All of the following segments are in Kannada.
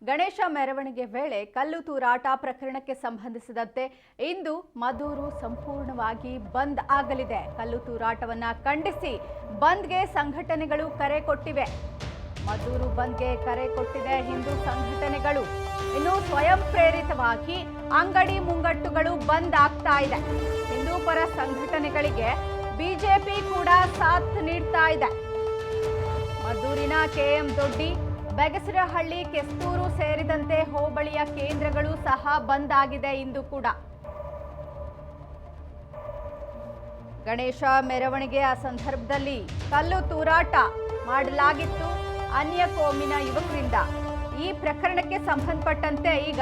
ಗಣೇಶ ಮೆರವಣಿಗೆ ವೇಳೆ ಕಲ್ಲು ತೂರಾಟ ಪ್ರಕರಣಕ್ಕೆ ಸಂಬಂಧಿಸಿದಂತೆ ಇಂದು ಮದ್ದೂರು ಸಂಪೂರ್ಣವಾಗಿ ಬಂದ್ ಆಗಲಿದೆ. ಕಲ್ಲು ತೂರಾಟವನ್ನ ಖಂಡಿಸಿ ಬಂದ್ಗೆ ಸಂಘಟನೆಗಳು ಕರೆ ಕೊಟ್ಟಿವೆ. ಮದ್ದೂರು ಬಂದ್ಗೆ ಕರೆ ಕೊಟ್ಟಿದೆ ಹಿಂದೂ ಸಂಘಟನೆಗಳು. ಇನ್ನು ಸ್ವಯಂ ಪ್ರೇರಿತವಾಗಿ ಅಂಗಡಿ ಮುಂಗಟ್ಟುಗಳು ಬಂದ್ ಆಗ್ತಾ ಇದೆ. ಹಿಂದೂ ಪರ ಸಂಘಟನೆಗಳಿಗೆ ಬಿಜೆಪಿ ಕೂಡ ಸಾಥ್ ನೀಡ್ತಾ ಇದೆ. ಮದ್ದೂರಿನ ಕೆಎಂ ದೊಡ್ಡಿ, ಬೆಗಸರಹಳ್ಳಿ, ಕೆಸ್ತೂರು ಸೇರಿದಂತೆ ಹೋಬಳಿಯ ಕೇಂದ್ರಗಳು ಸಹ ಬಂದ್ ಆಗಿದೆ. ಇಂದು ಕೂಡ ಗಣೇಶ ಮೆರವಣಿಗೆಯ ಸಂದರ್ಭದಲ್ಲಿ ಕಲ್ಲು ತೂರಾಟ ಮಾಡಲಾಗಿತ್ತು ಅನ್ಯ ಕೋಮಿನ ಯುವಕರಿಂದ. ಈ ಪ್ರಕರಣಕ್ಕೆ ಸಂಬಂಧಪಟ್ಟಂತೆ ಈಗ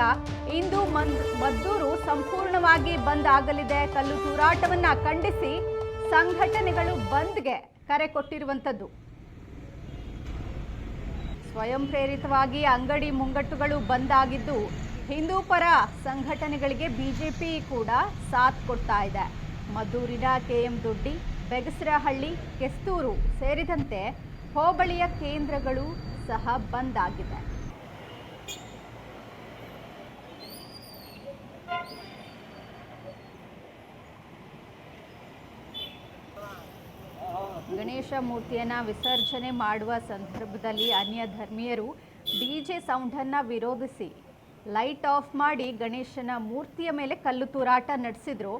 ಇಂದು ಮದ್ದೂರು ಸಂಪೂರ್ಣವಾಗಿ ಬಂದ್ ಆಗಲಿದೆ. ಕಲ್ಲು ತೂರಾಟವನ್ನ ಖಂಡಿಸಿ ಸಂಘಟನೆಗಳು ಬಂದ್ಗೆ ಕರೆ ಕೊಟ್ಟಿರುವಂತದ್ದು. ಸ್ವಯಂ ಪ್ರೇರಿತವಾಗಿ ಅಂಗಡಿ ಮುಂಗಟ್ಟುಗಳು ಬಂದ್ ಆಗಿದ್ದು ಹಿಂದೂ ಪರ ಸಂಘಟನೆಗಳಿಗೆ ಬಿಜೆಪಿ ಕೂಡ ಸಾಥ್ ಕೊಡ್ತಾ ಇದೆ. ಮದ್ದೂರಿನ ಕೆಎಂ ದೊಡ್ಡಿ, ಬೆಗಸರಹಳ್ಳಿ, ಕೆಸ್ತೂರು ಸೇರಿದಂತೆ ಹೋಬಳಿಯ ಕೇಂದ್ರಗಳು ಸಹ ಬಂದ್ ಆಗಿದೆ. ಗಣೇಶ ಮೂರ್ತಿಯನ್ನ ವಿಸರ್ಜನೆ ಮಾಡುವ ಸಂದರ್ಭದಲ್ಲಿ ಅನ್ಯ ಧರ್ಮೀಯರು ಡಿಜೆ ಸೌಂಡನ್ನ ವಿರೋಧಿಸಿ ಲೈಟ್ ಆಫ್ ಮಾಡಿ ಗಣೇಶನ ಮೂರ್ತಿಯ ಮೇಲೆ ಕಲ್ಲು ತೂರಾಟ ನಡೆಸಿದ್ರು.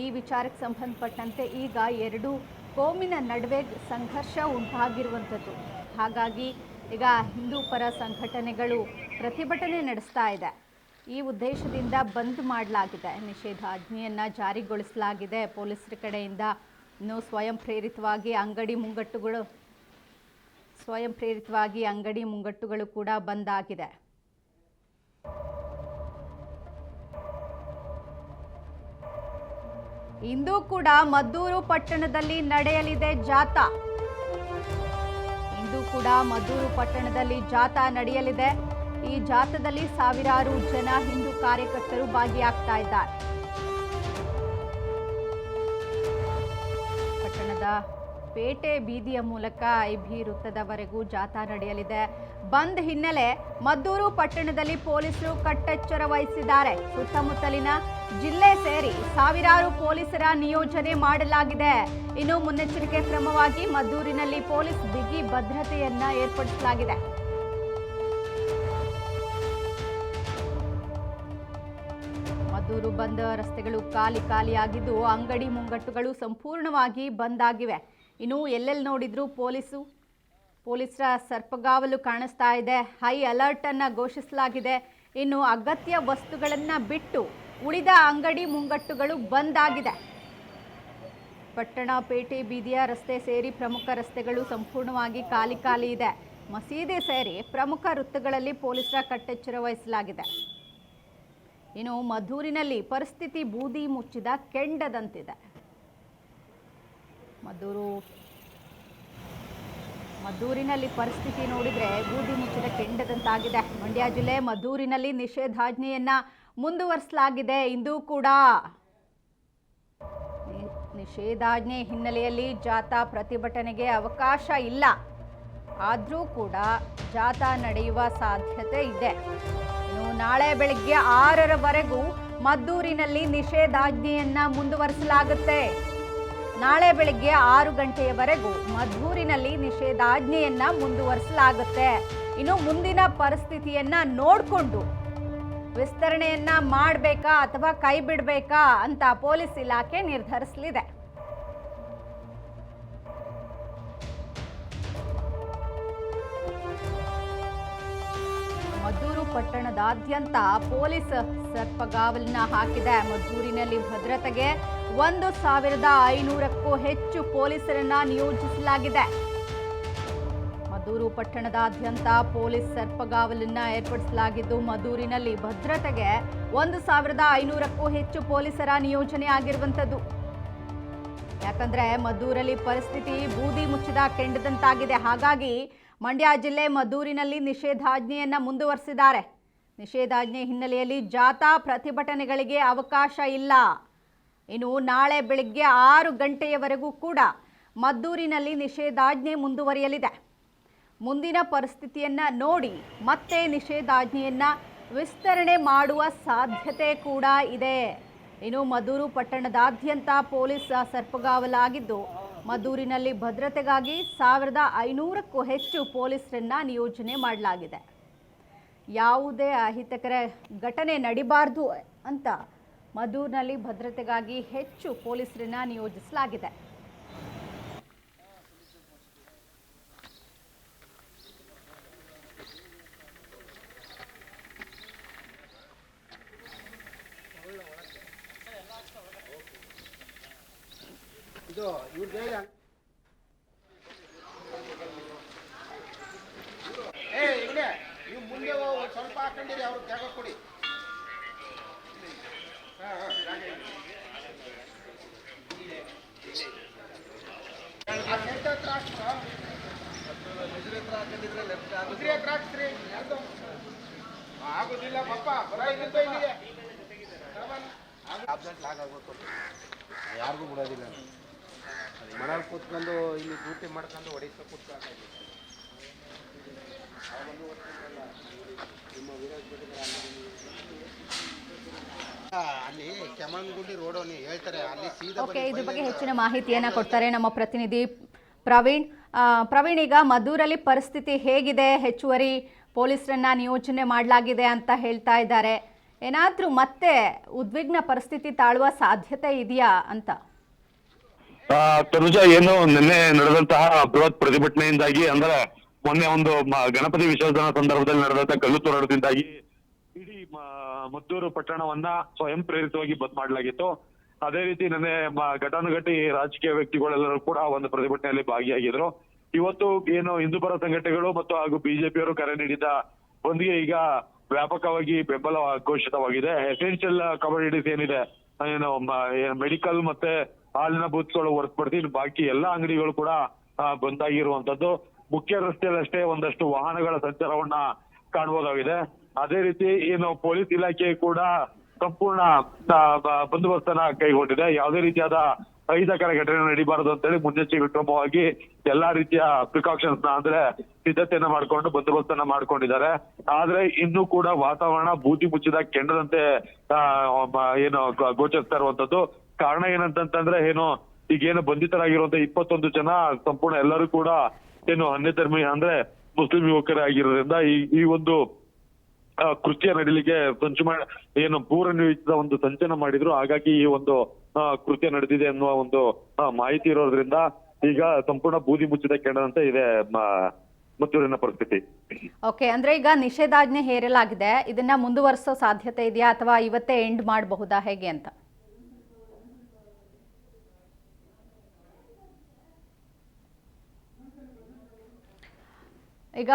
ಈ ವಿಚಾರಕ್ಕೆ ಸಂಬಂಧಪಟ್ಟಂತೆ ಈಗ ಎರಡು ಕೋಮಿನ ನಡುವೆ ಸಂಘರ್ಷ ಉಂಟಾಗಿರುವಂಥದ್ದು. ಹಾಗಾಗಿ ಈಗ ಹಿಂದೂ ಪರ ಸಂಘಟನೆಗಳು ಪ್ರತಿಭಟನೆ ನಡೆಸ್ತಾ ಇದೆ. ಈ ಉದ್ದೇಶದಿಂದ ಬಂದ್ ಮಾಡಲಾಗಿದೆ. ನಿಷೇಧಾಜ್ಞೆಯನ್ನು ಜಾರಿಗೊಳಿಸಲಾಗಿದೆ ಪೊಲೀಸರ ಕಡೆಯಿಂದ. ಇನ್ನು ಸ್ವಯಂ ಪ್ರೇರಿತವಾಗಿ ಅಂಗಡಿ ಮುಂಗಟ್ಟುಗಳು ಕೂಡ ಬಂದ್ ಆಗಿದೆ. ಇಂದು ಕೂಡ ಮದ್ದೂರು ಪಟ್ಟಣದಲ್ಲಿ ನಡೆಯಲಿದೆ ಜಾಥಾ. ನಡೆಯಲಿದೆ. ಈ ಜಾಥಾದಲ್ಲಿ ಸಾವಿರಾರು ಜನ ಹಿಂದೂ ಕಾರ್ಯಕರ್ತರು ಭಾಗಿಯಾಗ್ತಾ ಇದ್ದಾರೆ. ಪಟ್ಟಣದ ಪೇಟೆ ಬೀದಿಯ ಮೂಲಕ ಐಬಿ ವೃತ್ತದವರೆಗೂ ಜಾಥಾ ನಡೆಯಲಿದೆ. ಬಂದ್ ಹಿನ್ನೆಲೆ ಮದ್ದೂರು ಪಟ್ಟಣದಲ್ಲಿ ಪೊಲೀಸರು ಕಟ್ಟೆಚ್ಚರ ವಹಿಸಿದ್ದಾರೆ. ಸುತ್ತಮುತ್ತಲಿನ ಜಿಲ್ಲೆ ಸೇರಿ ಸಾವಿರಾರು ಪೊಲೀಸರ ನಿಯೋಜನೆ ಮಾಡಲಾಗಿದೆ. ಇನ್ನು ಮುನ್ನೆಚ್ಚರಿಕೆ ಕ್ರಮವಾಗಿ ಮದ್ದೂರಿನಲ್ಲಿ ಪೊಲೀಸ್ ಬಿಗಿ ಭದ್ರತೆಯನ್ನ ಏರ್ಪಡಿಸಲಾಗಿದೆ. ಮದ್ದೂರು ಬಂದ್ ರಸ್ತೆಗಳು ಖಾಲಿಯಾಗಿದ್ದು ಅಂಗಡಿ ಮುಂಗಟ್ಟುಗಳು ಸಂಪೂರ್ಣವಾಗಿ ಬಂದ್ ಆಗಿವೆ. ಇನ್ನು ಎಲ್ಲೆಲ್ಲಿ ನೋಡಿದ್ರು ಪೊಲೀಸರ ಸರ್ಪಗಾವಲು ಕಾಣಿಸ್ತಾ ಇದೆ. ಹೈ ಅಲರ್ಟ್ ಅನ್ನ ಘೋಷಿಸಲಾಗಿದೆ. ಇನ್ನು ಅಗತ್ಯ ವಸ್ತುಗಳನ್ನ ಬಿಟ್ಟು ಉಳಿದ ಅಂಗಡಿ ಮುಂಗಟ್ಟುಗಳು ಬಂದ್ ಆಗಿದೆ. ಪಟ್ಟಣ ಪೇಟೆ ಬೀದಿಯ ರಸ್ತೆ ಸೇರಿ ಪ್ರಮುಖ ರಸ್ತೆಗಳು ಸಂಪೂರ್ಣವಾಗಿ ಖಾಲಿ ಇದೆ. ಮಸೀದಿ ಸೇರಿ ಪ್ರಮುಖ ವೃತ್ತಗಳಲ್ಲಿ ಪೊಲೀಸರ ಕಟ್ಟೆಚ್ಚರ ವಹಿಸಲಾಗಿದೆ. ಇನ್ನು ಮದ್ದೂರಿನಲ್ಲಿ ಪರಿಸ್ಥಿತಿ ಬೂದಿ ಮುಚ್ಚಿದ ಕೆಂಡದಂತಿದೆ. ಮದ್ದೂರಿನಲ್ಲಿ ಪರಿಸ್ಥಿತಿ ನೋಡಿದ್ರೆ ಬೂದಿ ಮುಚ್ಚಿದ ಕೆಂಡದಂತಾಗಿದೆ. ಮಂಡ್ಯ ಜಿಲ್ಲೆ ಮದ್ದೂರಿನಲ್ಲಿ ನಿಷೇಧಾಜ್ಞೆಯನ್ನ ಮುಂದುವರಿಸಲಾಗಿದೆ. ಇಂದು ಕೂಡ ನಿಷೇಧಾಜ್ಞೆ ಹಿನ್ನೆಲೆಯಲ್ಲಿ ಜಾಥಾ ಪ್ರತಿಭಟನೆಗೆ ಅವಕಾಶ ಇಲ್ಲ. ಆದರೂ ಕೂಡ ಜಾಥಾ ನಡೆಯುವ ಸಾಧ್ಯತೆ ಇದೆ. ಇನ್ನು ನಾಳೆ ಬೆಳಗ್ಗೆ 6ರವರೆಗೂ ಮದ್ದೂರಿನಲ್ಲಿ ನಿಷೇಧಾಜ್ಞೆಯನ್ನ ಮುಂದುವರಿಸಲಾಗುತ್ತೆ. ನಾಳೆ ಬೆಳಗ್ಗೆ 6 ಗಂಟೆಯವರೆಗೂ ಮದ್ದೂರಿನಲ್ಲಿ ನಿಷೇಧಾಜ್ಞೆಯನ್ನ ಮುಂದುವರಿಸಲಾಗುತ್ತೆ. ಇನ್ನು ಮುಂದಿನ ಪರಿಸ್ಥಿತಿಯನ್ನ ನೋಡಿಕೊಂಡು ವಿಸ್ತರಣೆಯನ್ನ ಮಾಡಬೇಕಾ ಅಥವಾ ಕೈ ಬಿಡಬೇಕಾ ಅಂತ ಪೊಲೀಸ್ ಇಲಾಖೆ ನಿರ್ಧರಿಸಲಿದೆ. ಮದ್ದೂರು ಪಟ್ಟಣದಾದ್ಯಂತ ಪೊಲೀಸ್ ಸರ್ಪಗಾವಲನ್ನ ಹಾಕಿದೆ. ಮದ್ದೂರಿನಲ್ಲಿ ಭದ್ರತೆಗೆ 1500ಕ್ಕೂ ಹೆಚ್ಚು ಪೊಲೀಸರನ್ನ ನಿಯೋಜಿಸಲಾಗಿದೆ. ಮದ್ದೂರು ಪಟ್ಟಣದಾದ್ಯಂತ ಪೊಲೀಸ್ ಸರ್ಪಗಾವಲನ್ನ ಏರ್ಪಡಿಸಲಾಗಿದ್ದು ಮದ್ದೂರಿನಲ್ಲಿ ಭದ್ರತೆಗೆ 1500ಕ್ಕೂ ಹೆಚ್ಚು ಪೊಲೀಸರ ನಿಯೋಜನೆ ಆಗಿರುವಂತದ್ದು. ಯಾಕಂದ್ರೆ ಮದ್ದೂರಲ್ಲಿ ಪರಿಸ್ಥಿತಿ ಬೂದಿ ಮುಚ್ಚಿದ ಕೆಂಡದಂತಾಗಿದೆ. ಹಾಗಾಗಿ ಮಂಡ್ಯ ಜಿಲ್ಲೆ ಮದ್ದೂರಿನಲ್ಲಿ ನಿಷೇಧಾಜ್ಞೆಯನ್ನ ಮುಂದುವರಿಸಿದ್ದಾರೆ. ನಿಷೇಧಾಜ್ಞೆ ಹಿನ್ನೆಲೆಯಲ್ಲಿ ಜಾಥಾ ಪ್ರತಿಭಟನೆಗಳಿಗೆ ಅವಕಾಶ ಇಲ್ಲ. ಇನ್ನು ನಾಳೆ ಬೆಳಗ್ಗೆ 6 ಗಂಟೆಯವರೆಗೂ ಕೂಡ ಮದ್ದೂರಿನಲ್ಲಿ ನಿಷೇಧಾಜ್ಞೆ ಮುಂದುವರಿಯಲಿದೆ. ಮುಂದಿನ ಪರಿಸ್ಥಿತಿಯನ್ನ ನೋಡಿ ಮತ್ತೆ ನಿಷೇಧಾಜ್ಞೆಯನ್ನ ವಿಸ್ತರಣೆ ಮಾಡುವ ಸಾಧ್ಯತೆ ಕೂಡ ಇದೆ. ಇನ್ನು ಮದ್ದೂರು ಪಟ್ಟಣದಾದ್ಯಂತ ಪೊಲೀಸ್ ಸರ್ಪಗಾವಲಾಗಿದ್ದು, ಮದ್ದೂರಿನಲ್ಲಿ ಭದ್ರತೆಗಾಗಿ 1500ಕ್ಕೂ ಹೆಚ್ಚು ಪೊಲೀಸರನ್ನ ನಿಯೋಜನೆ ಮಾಡಲಾಗಿದೆ. ಯಾವುದೇ ಅಹಿತಕರ ಘಟನೆ ನಡಿಬಾರ್ದು ಅಂತ ಮದ್ದೂರಿನಲ್ಲಿ ಭದ್ರತೆಗಾಗಿ ಹೆಚ್ಚು ಪೊಲೀಸರನ್ನ ನಿಯೋಜಿಸಲಾಗಿದೆ. ಇದು ಇವ್ರದೇ ಇಲ್ಲೇ ನೀವು ಮುಂದೆ ಸ್ವಲ್ಪ ಹಾಕೊಂಡಿರಿ, ಅವ್ರಿಗೆ ಜಾಗ ಕೊಡಿ. ಆಗುದಿಲ್ಲ ಪಪ್ಪ, ಬರ ಇಲ್ಲಿಂದ ಇಲ್ಲಿಗೆ ಆಬ್ಸೆಂಟ್ ಲಾಗ್ ಆಗ್ಬೇಕು, ಯಾರಿಗೂ ಬಿಡೋದಿಲ್ಲ. ಮನೇಲಿ ಕೂತ್ಕೊಂಡು ಇಲ್ಲಿ ಡ್ಯೂಟಿ ಮಾಡ್ಕೊಂಡು ಹೊಡಿತಾ ಕೂತ್ಕೊಂಡು ಅಲ್ಲಿ ಕೆಮ್ಮಣ್ಣಗುಂಡಿ ರೋಡ್ ಹೇಳ್ತಾರೆ, ಅಲ್ಲಿ ಸೀದಾ. ಓಕೆ, ಇದ್ರ ಬಗ್ಗೆ ಹೆಚ್ಚಿನ ಮಾಹಿತಿಯನ್ನ ಕೊಡ್ತಾರೆ ನಮ್ಮ ಪ್ರತಿನಿಧಿ ಪ್ರವೀಣ್. ಪ್ರವೀಣ್, ಈಗ ಮದ್ದೂರಲ್ಲಿ ಪರಿಸ್ಥಿತಿ ಹೇಗಿದೆ? ಹೆಚ್ಚುವರಿ ಪೊಲೀಸರನ್ನ ನಿಯೋಜನೆ ಮಾಡಲಾಗಿದೆ ಅಂತ ಹೇಳ್ತಾ ಇದ್ದಾರೆ. ಏನಾದ್ರೂ ಮತ್ತೆ ಉದ್ವಿಗ್ನ ಪರಿಸ್ಥಿತಿ ತಾಳುವ ಸಾಧ್ಯತೆ ಇದೆಯಾ ಅಂತ? ತನುಜ, ಏನು ನಿನ್ನೆ ನಡೆದಂತಹ ಬೃಹತ್ ಪ್ರತಿಭಟನೆಯಿಂದಾಗಿ, ಅಂದ್ರೆ ಮೊನ್ನೆ ಒಂದು ಗಣಪತಿ ವಿಸರ್ಜನಾ ಸಂದರ್ಭದಲ್ಲಿ ನಡೆದಂತಹ ಕಲ್ಲು ತೂರಾಟದಿಂದಾಗಿ ಇಡೀ ಮದ್ದೂರು ಪಟ್ಟಣವನ್ನ ಸ್ವಯಂ ಪ್ರೇರಿತವಾಗಿ ಬಂದ್ ಮಾಡಲಾಗಿತ್ತು. ಅದೇ ರೀತಿ ನಿನ್ನೆ ಘಟಾನುಘಟಿ ರಾಜಕೀಯ ವ್ಯಕ್ತಿಗಳೆಲ್ಲರೂ ಕೂಡ ಒಂದು ಪ್ರತಿಭಟನೆಯಲ್ಲಿ ಭಾಗಿಯಾಗಿದ್ರು. ಇವತ್ತು ಏನು ಹಿಂದೂಪರ ಸಂಘಟನೆಗಳು ಮತ್ತು ಹಾಗೂ ಬಿಜೆಪಿಯವರು ಕರೆ ನೀಡಿದ ಬಂದ್ಗೆ ಈಗ ವ್ಯಾಪಕವಾಗಿ ಬೆಂಬಲ ಘೋಷಿತವಾಗಿದೆ. ಎಸೆನ್ಷಿಯಲ್ ಕಮೋಡಿಟೀಸ್ ಏನಿದೆ, ಏನು ಮೆಡಿಕಲ್ ಮತ್ತೆ ಹಾಲಿನ ಬೂತ್ಗಳು ಹೊರತುಪಡಿಸಿ ಬಾಕಿ ಎಲ್ಲಾ ಅಂಗಡಿಗಳು ಕೂಡ ಬಂದಾಗಿರುವಂತದ್ದು. ಮುಖ್ಯ ರಸ್ತೆಯಲ್ಲಿ ಅಷ್ಟೇ ಒಂದಷ್ಟು ವಾಹನಗಳ ಸಂಚಾರವನ್ನ ಕಾಣಬಹುದಾಗಿದೆ. ಅದೇ ರೀತಿ ಏನು ಪೊಲೀಸ್ ಇಲಾಖೆ ಕೂಡ ಸಂಪೂರ್ಣ ಬಂದೋಬಸ್ತನ್ನ ಕೈಗೊಂಡಿದೆ. ಯಾವುದೇ ರೀತಿಯಾದ ಅಹಿತಕರ ಘಟನೆ ನಡೀಬಾರದು ಅಂತೇಳಿ ಮುನ್ನೆಚ್ಚರಿಕೆ ಕ್ರಮವಾಗಿ ಎಲ್ಲಾ ರೀತಿಯ ಪ್ರಿಕಾಷನ್ಸ್ ಅಂದ್ರೆ ಸಿದ್ಧತೆಯನ್ನ ಮಾಡ್ಕೊಂಡು ಬಂದೋಬಸ್ತನ್ನ ಮಾಡ್ಕೊಂಡಿದ್ದಾರೆ. ಆದ್ರೆ ಇನ್ನೂ ಕೂಡ ವಾತಾವರಣ ಬೂದಿ ಮುಚ್ಚಿದ ಕೆಂಡದಂತೆ ಏನು ಗೋಚರಿಸ್ತಾ ಇರುವಂತದ್ದು. ಕಾರಣ ಏನಂತಂದ್ರೆ ಏನು, ಈಗೇನು ಬಂಧಿತರಾಗಿರುವಂತ 21 ಜನ ಸಂಪೂರ್ಣ ಎಲ್ಲರೂ ಕೂಡ ಏನು ಅನ್ಯ ಧರ್ಮಿ ಅಂದ್ರೆ ಮುಸ್ಲಿಂ ಯುವಕರೇ ಆಗಿರೋದ್ರಿಂದ ಈ ಒಂದು ಕೃತ್ಯ ನಡೀಲಿಕ್ಕೆ ಏನು ಪೂರ್ವ ನಿಯೋಜಿತ ಒಂದು ಸಂಚನ ಮಾಡಿದ್ರು. ಹಾಗಾಗಿ ಈ ಒಂದು ಕೃತ್ಯ ನಡೆದಿದೆ ಅನ್ನುವ ಒಂದು ಮಾಹಿತಿ ಇರೋದ್ರಿಂದ ಈಗ ಸಂಪೂರ್ಣ ಬೂದಿ ಮುಚ್ಚಿದ ಕೆಂಡದಂತೆ ಇದೆ ಮದ್ದೂರಿನ ಪರಿಸ್ಥಿತಿ. ಓಕೆ, ಅಂದ್ರೆ ಈಗ ನಿಷೇಧಾಜ್ಞೆ ಹೇರಲಾಗಿದೆ, ಇದನ್ನ ಮುಂದುವರಿಸೋ ಸಾಧ್ಯತೆ ಇದೆಯಾ ಅಥವಾ ಇವತ್ತೇ ಎಂಡ್ ಮಾಡಬಹುದಾ, ಹೇಗೆ ಅಂತ? ಈಗ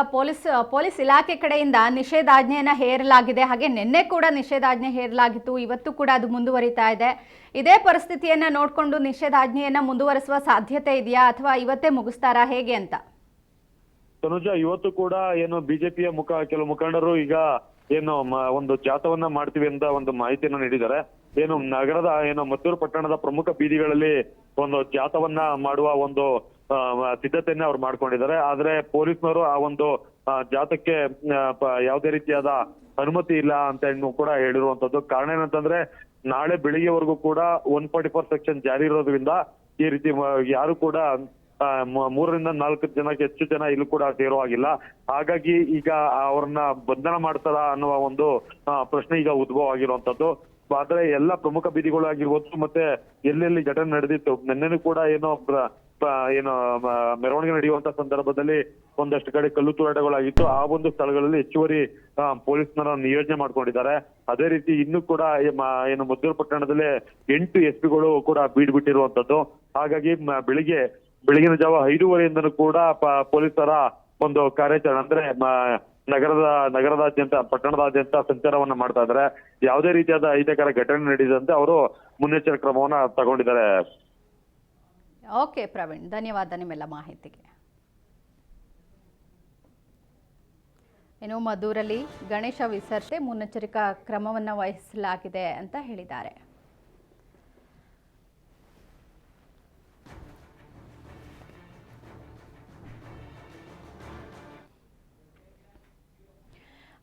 ಪೊಲೀಸ್ ಇಲಾಖೆ ಕಡೆಯಿಂದ ನಿಷೇಧಾಜ್ಞೆಯನ್ನ ಹೇರಲಾಗಿದೆ. ಹಾಗೆ ನಿನ್ನೆ ಕೂಡ ನಿಷೇಧಾಜ್ಞೆ ಹೇರಲಾಗಿತ್ತು, ಇವತ್ತು ಕೂಡ ಅದು ಮುಂದುವರಿತಾ ಇದೆ. ಇದೇ ಪರಿಸ್ಥಿತಿಯನ್ನ ನೋಡಿಕೊಂಡು ನಿಷೇಧಾಜ್ಞೆಯನ್ನ ಮುಂದುವರಿಸುವ ಸಾಧ್ಯತೆ ಇದೆಯಾ ಅಥವಾ ಇವತ್ತೇ ಮುಗಿಸ್ತಾರಾ, ಹೇಗೆ ಅಂತ? ತನುಜ, ಇವತ್ತು ಕೂಡ ಏನು ಬಿಜೆಪಿಯ ಕೆಲವು ಮುಖಂಡರು ಈಗ ಏನು ಒಂದು ಜಾಥವನ್ನ ಮಾಡ್ತೀವಿ ಅಂತ ಒಂದು ಮಾಹಿತಿಯನ್ನ ನೀಡಿದ್ದಾರೆ. ಏನು ನಗರದ ಮದ್ದೂರು ಪಟ್ಟಣದ ಪ್ರಮುಖ ಬೀದಿಗಳಲ್ಲಿ ಒಂದು ಜಾಥವನ್ನ ಮಾಡುವ ಒಂದು ಸಿದ್ಧತೆಯನ್ನ ಅವ್ರು ಮಾಡ್ಕೊಂಡಿದ್ದಾರೆ. ಆದ್ರೆ ಪೊಲೀಸ್ನವರು ಆ ಒಂದು ಜಾಥಕ್ಕೆ ಯಾವುದೇ ರೀತಿಯಾದ ಅನುಮತಿ ಇಲ್ಲ ಅಂತ ಕೂಡ ಹೇಳಿರುವಂತದ್ದು. ಕಾರಣ ಏನಂತಂದ್ರೆ ನಾಳೆ ಬೆಳಿಗ್ಗೆವರೆಗೂ ಕೂಡ 144 ಸೆಕ್ಷನ್ ಜಾರಿ ಇರೋದ್ರಿಂದ ಈ ರೀತಿ ಯಾರು ಕೂಡ 3 ರಿಂದ 4 ಜನಕ್ಕೆ ಹೆಚ್ಚು ಜನ ಇಲ್ಲೂ ಕೂಡ ಸೇರೋ ಆಗಿಲ್ಲ. ಹಾಗಾಗಿ ಈಗ ಅವ್ರನ್ನ ಬಂಧನ ಮಾಡ್ತಾರ ಅನ್ನುವ ಒಂದು ಪ್ರಶ್ನೆ ಈಗ ಉದ್ಭವ ಆಗಿರುವಂತದ್ದು. ಆದ್ರೆ ಎಲ್ಲ ಪ್ರಮುಖ ಬೀದಿಗಳು ಆಗಿರ್ಬೋದು ಮತ್ತೆ ಎಲ್ಲೆಲ್ಲಿ ಘಟನೆ ನಡೆದಿತ್ತು, ನಿನ್ನೆನೂ ಕೂಡ ಏನು ಮೆರವಣಿಗೆ ನಡೆಯುವಂತ ಸಂದರ್ಭದಲ್ಲಿ ಒಂದಷ್ಟು ಕಡೆ ಕಲ್ಲು ತೂರಾಟಗಳಾಗಿತ್ತು. ಆ ಒಂದು ಸ್ಥಳಗಳಲ್ಲಿ ಹೆಚ್ಚುವರಿ ಪೊಲೀಸ್ನರ ನಿಯೋಜನೆ ಮಾಡ್ಕೊಂಡಿದ್ದಾರೆ. ಅದೇ ರೀತಿ ಇನ್ನೂ ಕೂಡ ಏನು ಮದ್ದೂರು ಪಟ್ಟಣದಲ್ಲಿ 8 ಎಸ್ಪಿಗಳು ಕೂಡ ಬೀಡ್ ಬಿಟ್ಟಿರುವಂತದ್ದು. ಹಾಗಾಗಿ ಬೆಳಗಿನ ಜಾವ 5:30ಯಿಂದನೂ ಕೂಡ ಪೊಲೀಸರ ಒಂದು ಕಾರ್ಯಾಚರಣೆ ಅಂದ್ರೆ ನಗರದಾದ್ಯಂತ ಪಟ್ಟಣದಾದ್ಯಂತ ಸಂಚಾರವನ್ನ ಮಾಡ್ತಾ ಇದ್ದಾರೆ. ಯಾವುದೇ ರೀತಿಯಾದ ಅಹಿತಕರ ಘಟನೆ ನಡೆದಂತೆ ಅವರು ಮುನ್ನೆಚ್ಚರಿಕೆ ಕ್ರಮವನ್ನ ತಗೊಂಡಿದ್ದಾರೆ. ಓಕೆ ಪ್ರವೀಣ್, ಧನ್ಯವಾದ ನಿಮ್ಮೆಲ್ಲ ಮಾಹಿತಿಗೆ. ಇನ್ನು ಮದ್ದೂರಲ್ಲಿ ಗಣೇಶ ವಿಸರ್ಜನೆ ಮುನ್ನೆಚ್ಚರಿಕಾ ಕ್ರಮವನ್ನು ವಹಿಸಲಾಗಿದೆ ಅಂತ ಹೇಳಿದ್ದಾರೆ.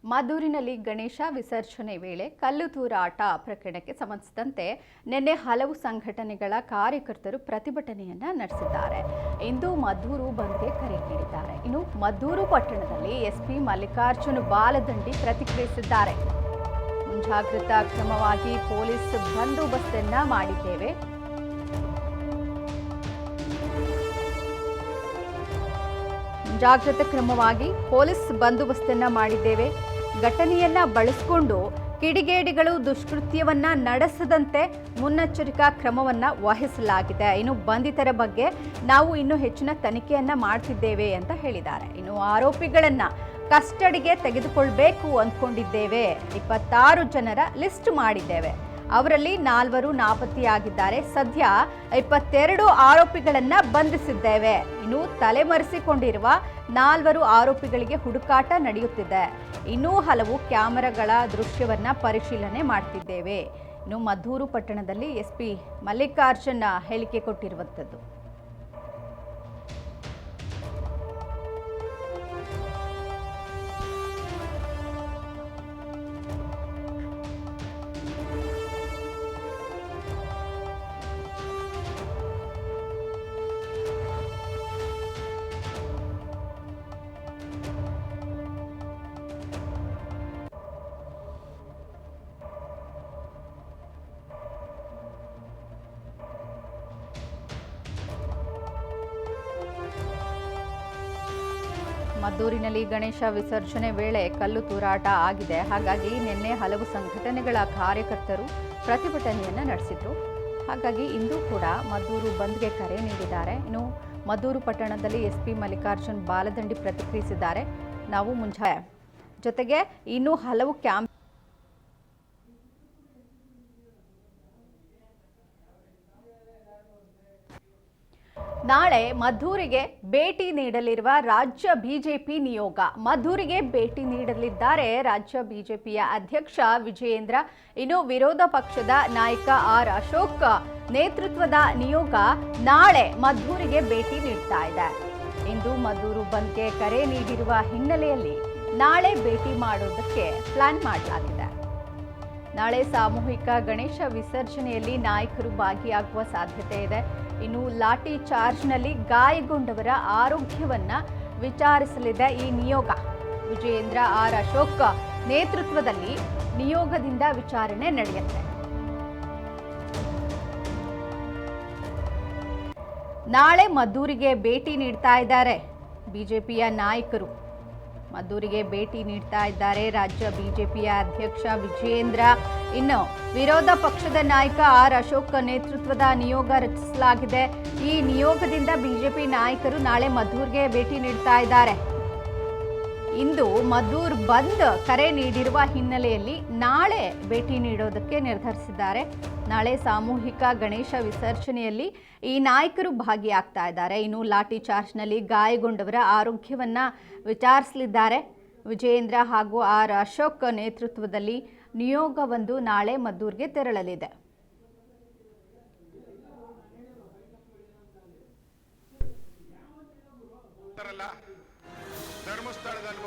ಮದ್ದೂರಿನಲ್ಲಿ ಗಣೇಶ ವಿಸರ್ಜನೆ ವೇಳೆ ಕಲ್ಲು ತೂರಾಟ ಪ್ರಕರಣಕ್ಕೆ ಸಂಬಂಧಿಸಿದಂತೆ ನಿನ್ನೆ ಹಲವು ಸಂಘಟನೆಗಳ ಕಾರ್ಯಕರ್ತರು ಪ್ರತಿಭಟನೆಯನ್ನ ನಡೆಸಿದ್ದಾರೆ. ಇಂದು ಮದ್ದೂರು ಬಂದ್ಗೆ ಕರೆ ನೀಡಿದ್ದಾರೆ. ಇನ್ನು ಮದ್ದೂರು ಪಟ್ಟಣದಲ್ಲಿ ಎಸ್ಪಿ ಮಲ್ಲಿಕಾರ್ಜುನ್ ಬಾಲದಂಡಿ ಪ್ರತಿಕ್ರಿಯಿಸಿದ್ದಾರೆ. ಮುಂಜಾಗ್ರತಾ ಕ್ರಮವಾಗಿ ಪೊಲೀಸ್ ಬಂದೋಬಸ್ತನ್ನ ಮಾಡಿದ್ದೇವೆ. ಮುಂಜಾಗ್ರತಾ ಕ್ರಮವಾಗಿ ಪೊಲೀಸ್ ಬಂದೋಬಸ್ತನ್ನ ಮಾಡಿದ್ದೇವೆ. ಘಟನೆಯನ್ನ ಬಳಸಿಕೊಂಡು ಕಿಡಿಗೇಡಿಗಳು ದುಷ್ಕೃತ್ಯವನ್ನ ನಡೆಸದಂತೆ ಮುನ್ನೆಚ್ಚರಿಕಾ ಕ್ರಮವನ್ನ ವಹಿಸಲಾಗಿದೆ. ಇನ್ನು ಬಂಧಿತರ ಬಗ್ಗೆ ನಾವು ಇನ್ನೂ ಹೆಚ್ಚಿನ ತನಿಖೆಯನ್ನ ಮಾಡ್ತಿದ್ದೇವೆ ಅಂತ ಹೇಳಿದ್ದಾರೆ. ಇನ್ನು ಆರೋಪಿಗಳನ್ನ ಕಸ್ಟಡಿಗೆ ತೆಗೆದುಕೊಳ್ಬೇಕು ಅಂದ್ಕೊಂಡಿದ್ದೇವೆ. 26 ಜನರ ಲಿಸ್ಟ್ ಮಾಡಿದ್ದೇವೆ. ಅವರಲ್ಲಿ 4 ನಾಪತ್ತೆಯಾಗಿದ್ದಾರೆ. ಸದ್ಯ 22 ಆರೋಪಿಗಳನ್ನ ಬಂಧಿಸಿದ್ದೇವೆ. ಇನ್ನು ತಲೆಮರೆಸಿಕೊಂಡಿರುವ 4 ಆರೋಪಿಗಳಿಗೆ ಹುಡುಕಾಟ ನಡೆಯುತ್ತಿದೆ. ಇನ್ನೂ ಹಲವು ಕ್ಯಾಮೆರಾಗಳ ದೃಶ್ಯವನ್ನ ಪರಿಶೀಲನೆ ಮಾಡ್ತಿದ್ದೇವೆ. ಇನ್ನು ಮದ್ದೂರು ಪಟ್ಟಣದಲ್ಲಿ ಎಸ್ಪಿ ಮಲ್ಲಿಕಾರ್ಜುನ್ ಹೇಳಿಕೆ ಕೊಟ್ಟಿರುವಂಥದ್ದು. ಮದ್ದೂರಿನಲ್ಲಿ ಗಣೇಶ ವಿಸರ್ಜನೆ ವೇಳೆ ಕಲ್ಲು ತೂರಾಟ ಆಗಿದೆ. ಹಾಗಾಗಿ ನಿನ್ನೆ ಹಲವು ಸಂಘಟನೆಗಳ ಕಾರ್ಯಕರ್ತರು ಪ್ರತಿಭಟನೆಯನ್ನು ನಡೆಸಿದ್ರು. ಹಾಗಾಗಿ ಇಂದು ಕೂಡ ಮದ್ದೂರು ಬಂದ್ಗೆ ಕರೆ ನೀಡಿದ್ದಾರೆ. ಇನ್ನು ಮದ್ದೂರು ಪಟ್ಟಣದಲ್ಲಿ ಎಸ್ಪಿ ಮಲ್ಲಿಕಾರ್ಜುನ್ ಬಾಲದಂಡಿ ಪ್ರತಿಕ್ರಿಯಿಸಿದ್ದಾರೆ. ನಾವು ಜೊತೆಗೆ ಇನ್ನೂ ಹಲವು ನಾಳೆ ಮದ್ದೂರಿಗೆ ಭೇಟಿ ನೀಡಲಿರುವ ರಾಜ್ಯ ಬಿಜೆಪಿ ನಿಯೋಗ. ಮದ್ದೂರಿಗೆ ಭೇಟಿ ನೀಡಲಿದ್ದಾರೆ ರಾಜ್ಯ ಬಿಜೆಪಿಯ ಅಧ್ಯಕ್ಷ ವಿಜಯೇಂದ್ರ. ಇನ್ನು ವಿರೋಧ ಪಕ್ಷದ ನಾಯಕ ಆರ್ ಅಶೋಕ್ ನೇತೃತ್ವದ ನಿಯೋಗ ನಾಳೆ ಮದ್ದೂರಿಗೆ ಭೇಟಿ ನೀಡ್ತಾ ಇದೆ. ಇಂದು ಮದ್ದೂರು ಬಂದ್ಗೆ ಕರೆ ನೀಡಿರುವ ಹಿನ್ನೆಲೆಯಲ್ಲಿ ನಾಳೆ ಭೇಟಿ ಮಾಡೋದಕ್ಕೆ ಪ್ಲಾನ್ ಮಾಡಲಾಗಿದೆ. ನಾಳೆ ಸಾಮೂಹಿಕ ಗಣೇಶ ವಿಸರ್ಜನೆಯಲ್ಲಿ ನಾಯಕರು ಭಾಗಿಯಾಗುವ ಸಾಧ್ಯತೆ ಇದೆ. ಇನ್ನು ಲಾಠಿ ಚಾರ್ಜ್ನಲ್ಲಿ ಗಾಯಗೊಂಡವರ ಆರೋಗ್ಯವನ್ನ ವಿಚಾರಿಸಲಿದೆ ಈ ನಿಯೋಗ. ವಿಜಯೇಂದ್ರ ಆರ್ ಅಶೋಕ್ ನೇತೃತ್ವದಲ್ಲಿ ನಿಯೋಗದಿಂದ ವಿಚಾರಣೆ ನಡೆಯುತ್ತೆ. ನಾಳೆ ಮದ್ದೂರಿಗೆ ಭೇಟಿ ನೀಡ್ತಾ ಇದ್ದಾರೆ ಬಿಜೆಪಿಯ ನಾಯಕರು. ಮದ್ದೂರಿಗೆ ಭೇಟಿ ನೀಡ್ತಾ ಇದ್ದಾರೆ ರಾಜ್ಯ ಬಿಜೆಪಿಯ ಅಧ್ಯಕ್ಷ ವಿಜಯೇಂದ್ರ. ಇನ್ನು ವಿರೋಧ ಪಕ್ಷದ ನಾಯಕ ಆರ್ ಅಶೋಕ್ ನೇತೃತ್ವದ ನಿಯೋಗ ರಚಿಸಲಾಗಿದೆ. ಈ ನಿಯೋಗದಿಂದ ಬಿಜೆಪಿ ನಾಯಕರು ನಾಳೆ ಮದ್ದೂರಿಗೆ ಭೇಟಿ ನೀಡ್ತಾ ಇದ್ದಾರೆ. ಇಂದು ಮದ್ದೂರು ಬಂದ್ ಕರೆ ನೀಡಿರುವ ಹಿನ್ನೆಲೆಯಲ್ಲಿ ನಾಳೆ ಭೇಟಿ ನೀಡೋದಕ್ಕೆ ನಿರ್ಧರಿಸಿದ್ದಾರೆ. ನಾಳೆ ಸಾಮೂಹಿಕ ಗಣೇಶ ವಿಸರ್ಜನೆಯಲ್ಲಿ ಈ ನಾಯಕರು ಭಾಗಿಯಾಗ್ತಾ ಇದ್ದಾರೆ. ಇನ್ನು ಲಾಠಿ ಚಾರ್ಜ್ನಲ್ಲಿ ಗಾಯಗೊಂಡವರ ಆರೋಗ್ಯವನ್ನ ವಿಚಾರಿಸಲಿದ್ದಾರೆ. ವಿಜಯೇಂದ್ರ ಹಾಗೂ ಆರ್ ಅಶೋಕ್ ನೇತೃತ್ವದಲ್ಲಿ ನಿಯೋಗವೊಂದು ನಾಳೆ ಮದ್ದೂರಿಗೆ ತೆರಳಲಿದೆ. ಧರ್ಮಸ್ಥಳದಲ್ಲಿ